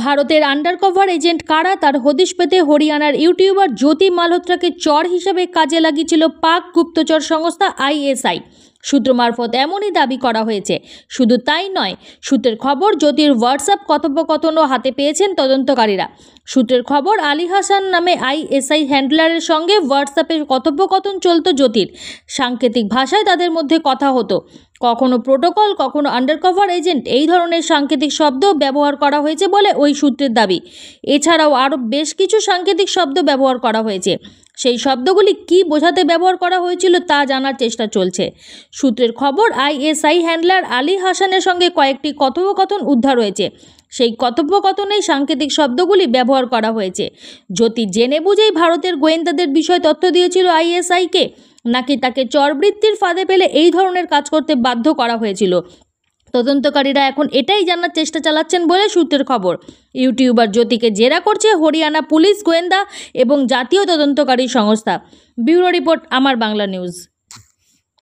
ভারতের undercover agent কারা তার হদিশ পেতে হরিয়ানার ইউটিউবার জ্যোতি মালহোত্রাকে চর হিসেবে কাজে লাগিয়েছিল পাক গুপ্তচর সংস্থা আইএসআই। সূত্র মারফত এমনই দাবি করা হয়েছে। শুধু তাই নয়, সূত্রের খবর জ্যোতির হোয়াটসঅ্যাপ কথোপকথনও হাতে পেয়েছেন তদন্তকারীরা। সূত্রের খবর, আলী হাসান নামে আইএসআই হ্যান্ডলারের সঙ্গে হোয়াটসঅ্যাপে কথোপকথন চলত জ্যোতির। সাংকেতিক ভাষায় তাদের মধ্যে কথা হতো। কখনো প্রোটোকল, কখনো আন্ডারকভার এজেন্ট, এই ধরনের সাংকেতিক শব্দ ব্যবহার করা হয়েছে বলে ওই সূত্রের দাবি। এছাড়াও আরও বেশ কিছু সাংকেতিক শব্দ ব্যবহার করা হয়েছে। সেই শব্দগুলি কী বোঝাতে ব্যবহার করা হয়েছিল তা জানার চেষ্টা চলছে। সূত্রের খবর, আইএসআই হ্যান্ডলার আলী হাসানের সঙ্গে কয়েকটি কথোপকথন উদ্ধার হয়েছে। সেই কথোপকথনেই সাংকেতিক শব্দগুলি ব্যবহার করা হয়েছে। জ্যোতি জেনে বুঝেই ভারতের গোয়েন্দাদের বিষয়ে তথ্য দিয়েছিল আইএসআইকে, নাকি তাকে চরবৃত্তির ফাঁদে ফেলে এই ধরনের কাজ করতে বাধ্য করা হয়েছিল? তদন্তকারীরা এখন এটাই জানার চেষ্টা চালাচ্ছেন বলে সূত্রের খবর। ইউটিউবার জ্যোতিকে জেরা করছে হরিয়ানা পুলিশ, গোয়েন্দা এবং জাতীয় তদন্তকারী সংস্থা। ব্যুরো রিপোর্ট, আমার বাংলা নিউজ।